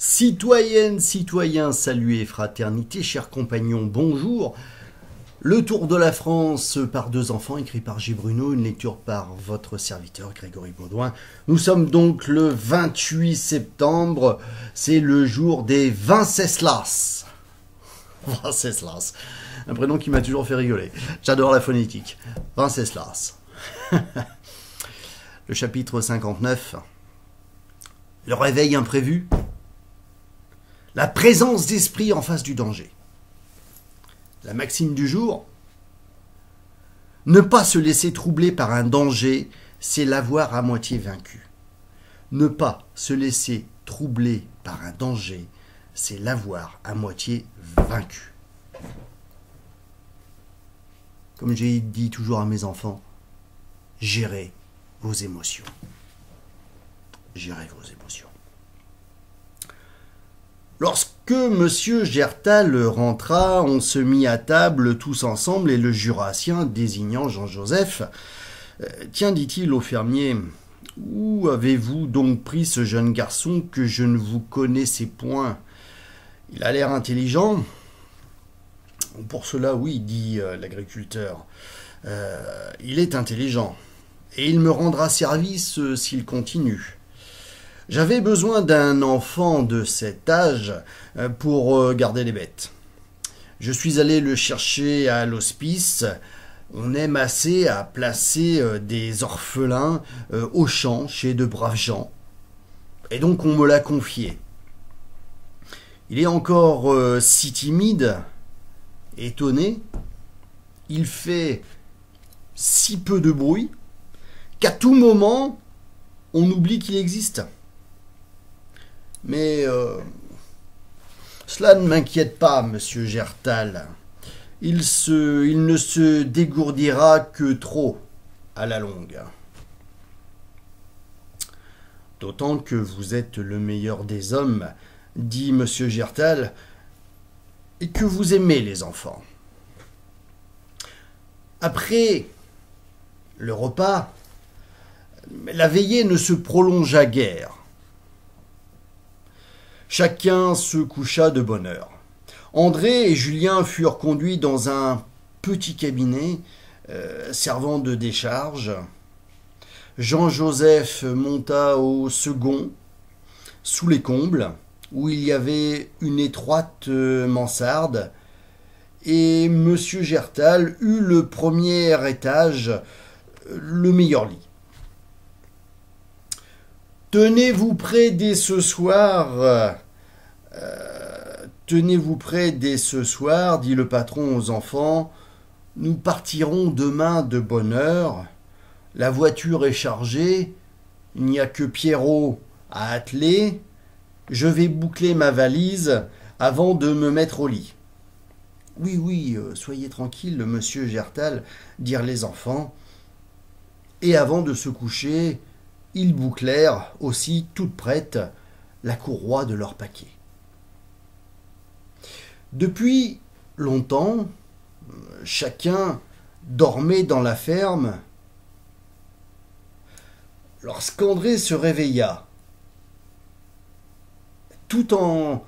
Citoyennes, citoyens, salut et fraternité, chers compagnons, bonjour. Le Tour de la France par deux enfants, écrit par J. Bruno, une lecture par votre serviteur Grégory Baudouin. Nous sommes donc le 28 septembre, c'est le jour des Venceslas. Venceslas, un prénom qui m'a toujours fait rigoler. J'adore la phonétique. Venceslas. Le chapitre 59. Le réveil imprévu. La présence d'esprit en face du danger. La maxime du jour. Ne pas se laisser troubler par un danger, c'est l'avoir à moitié vaincu. Ne pas se laisser troubler par un danger, c'est l'avoir à moitié vaincu. Comme j'ai dit toujours à mes enfants, gérez vos émotions. Gérez vos émotions. Lorsque Monsieur Gertal rentra, on se mit à table tous ensemble et le Jurassien, désignant Jean-Joseph, « Tiens, dit-il au fermier, où avez-vous donc pris ce jeune garçon que je ne vous connaissais point? Il a l'air intelligent. » ?»« Pour cela, oui, dit l'agriculteur. Il est intelligent et il me rendra service s'il continue. J'avais besoin d'un enfant de cet âge pour garder les bêtes. Je suis allé le chercher à l'hospice. On aime assez à placer des orphelins au champ chez de braves gens. Et donc on me l'a confié. Il est encore si timide, étonné. Il fait si peu de bruit qu'à tout moment, on oublie qu'il existe. Mais cela ne m'inquiète pas, monsieur Gertal. Il ne se dégourdira que trop à la longue. D'autant que vous êtes le meilleur des hommes, dit monsieur Gertal, et que vous aimez les enfants. Après le repas, la veillée ne se prolongea guère. Chacun se coucha de bonne heure. André et Julien furent conduits dans un petit cabinet servant de décharge. Jean-Joseph monta au second, sous les combles, où il y avait une étroite mansarde, et M. Gertal eut le premier étage, le meilleur lit. Tenez-vous prêts dès ce soir, dit le patron aux enfants. Nous partirons demain de bonne heure. La voiture est chargée. Il n'y a que Pierrot à atteler. Je vais boucler ma valise avant de me mettre au lit. Oui, soyez tranquille, monsieur Gertal, dirent les enfants. Et avant de se coucher, ils bouclèrent aussi, toute prête, la courroie de leur paquet. Depuis longtemps, chacun dormait dans la ferme. Lorsqu'André se réveilla, tout en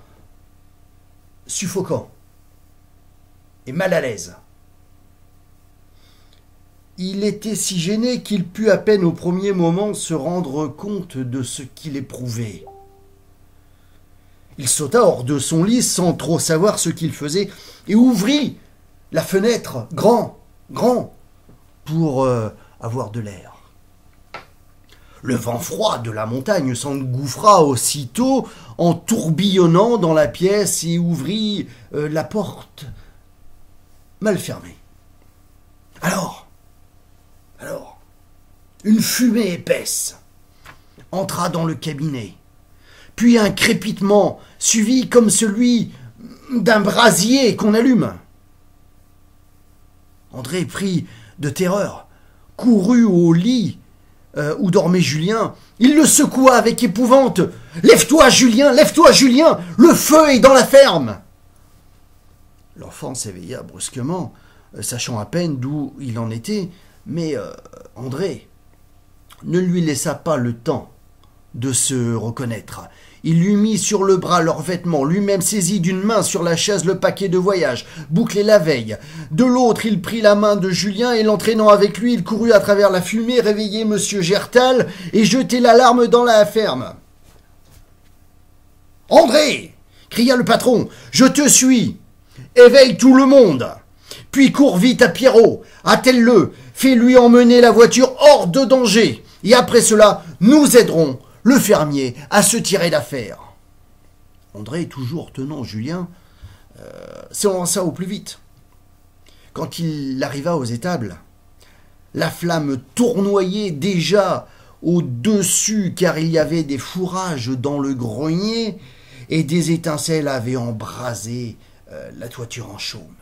suffoquant et mal à l'aise, il était si gêné qu'il put à peine au premier moment se rendre compte de ce qu'il éprouvait. Il sauta hors de son lit sans trop savoir ce qu'il faisait et ouvrit la fenêtre grand, pour avoir de l'air. Le vent froid de la montagne s'engouffra aussitôt en tourbillonnant dans la pièce et ouvrit la porte mal fermée. Alors, une fumée épaisse entra dans le cabinet, puis un crépitement suivi comme celui d'un brasier qu'on allume. André pris de terreur, courut au lit où dormait Julien. Il le secoua avec épouvante. « Lève-toi, Julien, le feu est dans la ferme !» L'enfant s'éveilla brusquement, sachant à peine d'où il en était, mais André ne lui laissa pas le temps de se reconnaître. Il lui mit sur le bras leurs vêtements, lui-même saisit d'une main sur la chaise le paquet de voyage, bouclé la veille. De l'autre, il prit la main de Julien et l'entraînant avec lui, il courut à travers la fumée, réveiller M. Gertal et jeter l'alarme dans la ferme. « André !» cria le patron, « je te suis. Éveille tout le monde. Puis cours vite à Pierrot, attelle-le, fais-lui emmener la voiture hors de danger. Et après cela, nous aiderons le fermier à se tirer d'affaire. » André, toujours tenant Julien, s'élança au plus vite. Quand il arriva aux étables, la flamme tournoyait déjà au-dessus car il y avait des fourrages dans le grenier et des étincelles avaient embrasé la toiture en chaume.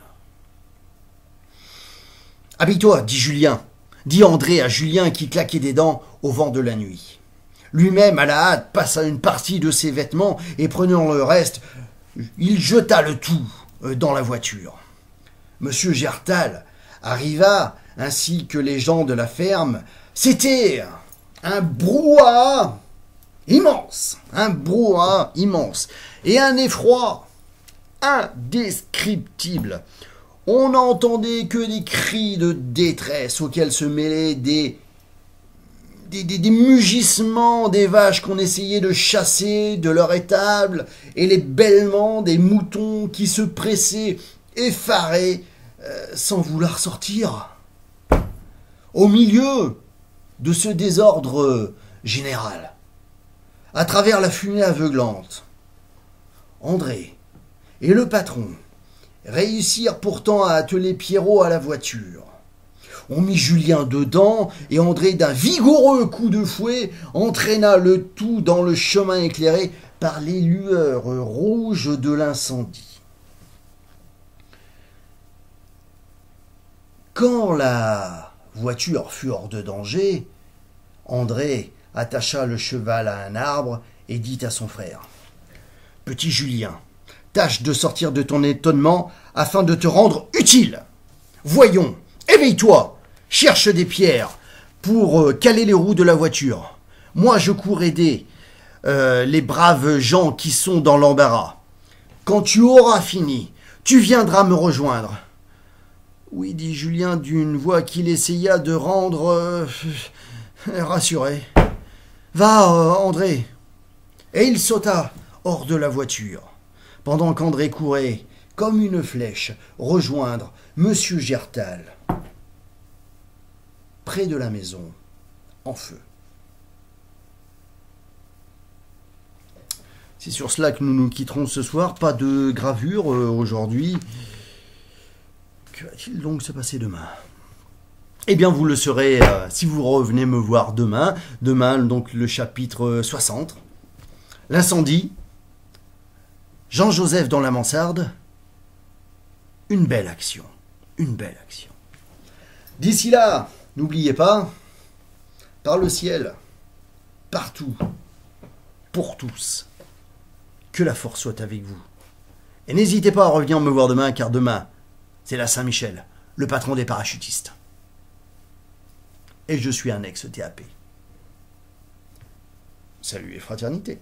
« Habille-toi, dit Julien, dit André à Julien qui claquait des dents au vent de la nuit. Lui-même, à la hâte, passa une partie de ses vêtements et prenant le reste, il jeta le tout dans la voiture. Monsieur Gertal arriva, ainsi que les gens de la ferme. C'était un brouhaha immense, et un effroi indescriptible. On n'entendait que des cris de détresse auxquels se mêlaient des mugissements des vaches qu'on essayait de chasser de leur étable et les bêlements des moutons qui se pressaient effarés sans vouloir sortir. Au milieu de ce désordre général, à travers la fumée aveuglante, André et le patron réussirent pourtant à atteler Pierrot à la voiture. On mit Julien dedans et André, d'un vigoureux coup de fouet, entraîna le tout dans le chemin éclairé par les lueurs rouges de l'incendie. Quand la voiture fut hors de danger, André attacha le cheval à un arbre et dit à son frère : « Petit Julien, tâche de sortir de ton étonnement afin de te rendre utile. Voyons, éveille-toi, cherche des pierres pour caler les roues de la voiture. Moi, je cours aider les braves gens qui sont dans l'embarras. Quand tu auras fini, tu viendras me rejoindre. » « Oui, dit Julien d'une voix qu'il essaya de rendre rassurée. « Va, André. » Et il sauta hors de la voiture, pendant qu'André courait, comme une flèche, rejoindre M. Gertal, près de la maison, en feu. C'est sur cela que nous nous quitterons ce soir. Pas de gravure aujourd'hui. Que va-t-il donc se passer demain ? Eh bien, vous le saurez si vous revenez me voir demain. Demain, donc, le chapitre 60. L'incendie. Jean-Joseph dans la mansarde. Une belle action. Une belle action. D'ici là, n'oubliez pas, par le ciel, partout, pour tous, que la force soit avec vous. Et n'hésitez pas à revenir me voir demain, car demain, c'est la Saint-Michel, le patron des parachutistes. Et je suis un ex-TAP. Salut et fraternité.